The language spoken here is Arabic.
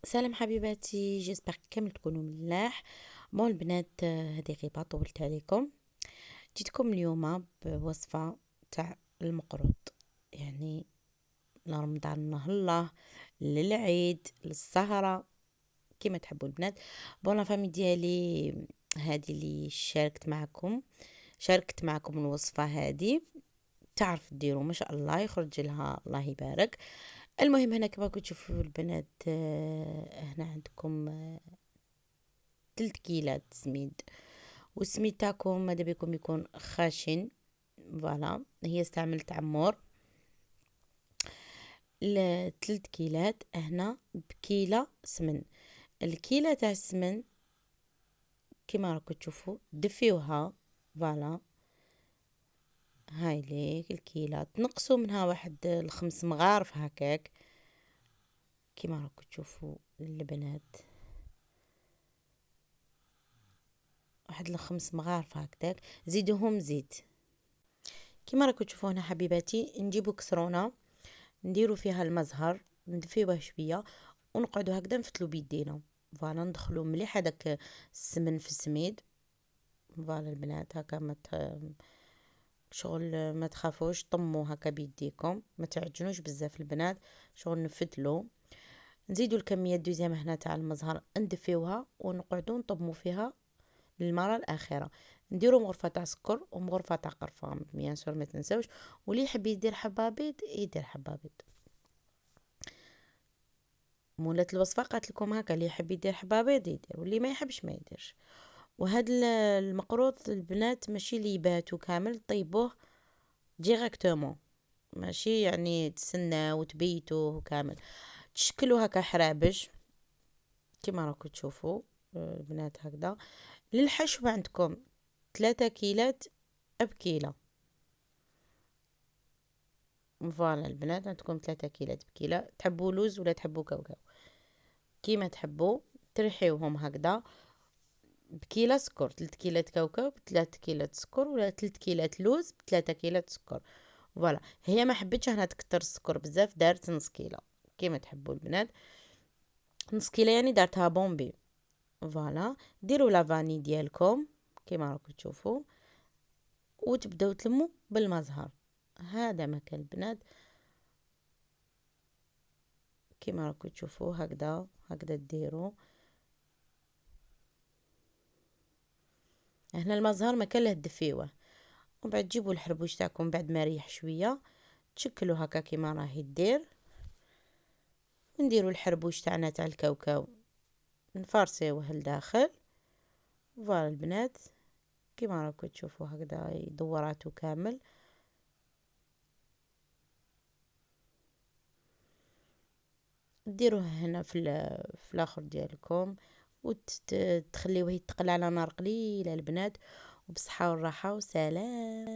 سلام حبيباتي، جيسبر كامل تكونوا ملاح. البنات، هذه غيبه طولت عليكم. جيتكم اليوم بوصفه تاع المقروط، يعني لرمضان الله، للعيد، للسهره، كما تحبوا البنات. لا فامي ديالي هذه اللي شاركت معكم الوصفه هذه، تعرف ديروا ما شاء الله يخرج لها الله يبارك. المهم هنا كما كنتوا تشوفوا البنات، هنا عندكم 3 كيلات سميد، والسميد تاعكم ماذا بكم يكون خاشن. فوالا، هي استعملت عمور. 3 كيلات هنا بكيلة سمن. الكيلة تاع السمن كما راكم تشوفوا دفيوها. فوالا، هاي ليك الكيلة، تنقصوا منها واحد 5 مغارف هكاك كما راكم تشوفوا البنات، واحد 5 مغارف هكذاك، زيدوهم زيت كما راكم تشوفوا هنا حبيباتي. نجيبوا كسرونه نديروا فيها المزهر، ندفيوه شويه ونقعدوا هكذا نفتلو بيدينا. فوالا، ندخلوا مليح هذاك السمن في السميد. فوالا البنات، هكا شغل ما تخافوش، طموا هكا بيديكم، ما تعجنوش بزاف البنات، شغل نفتلو. نزيدوا الكميه دوزيام هنا تاع المزهر، ندفيوها ونقعدوا نطموا فيها للمره الاخيره. نديروا مغرفه تاع سكر ومغرفه تاع قرفه بيان سور ما تنساوش، واللي يحب يدير حبابيض يدير حبابيض. مولات الوصفه قالت لكم هكا، اللي يحب يدير حبابيض يدير، واللي ما يحبش ما يديرش. وهاد المقروط البنات ماشي اللي يباتوا كامل، طيبوه ديريكتومون، ماشي يعني تسناو وتبيتوه كامل. تشكلوا هكا حرابش كما راكم تشوفوا البنات هكذا. للحشو عندكم 3 كيلات بكيلة. فوالا البنات، عندكم 3 كيلات بكيلة، تحبوا لوز ولا تحبوا كاوكاو كيما تحبوا، ترحيوهم هكذا. بكيلة سكر 3 كيلات كاوكاو ب3 كيلات سكر، ولا 3 كيلات لوز ب3 كيلات سكر. فوالا، هي ما حبيتش هنا تكتر السكر بزاف، دارت نص كيلة كيما تحبوا البنات، نص كيلة يعني دارتها بومبي. فوالا، ديروا لافاني ديالكم كيما راكم تشوفوا، وتبداو تلموا بالمزهر. هذا مكان البنات كيما راكم تشوفوا، هكذا ديروا. هنا المزهر ما كان له دفيوه، ومن بعد تجيبوا الحربوش تاعكم بعد ما ريح شويه، تشكلوا هكا كيما راهي دير، ونديروا الحربوش تاعنا تاع الكاوكاو نفرسيوه لداخل. فوالا البنات كيما راكم تشوفوا هكذا دوراتو كامل. ديروه هنا في الاخر ديالكم، وتخليوه يتقلى على نار قليله البنات، وبصحه والراحه وسلام.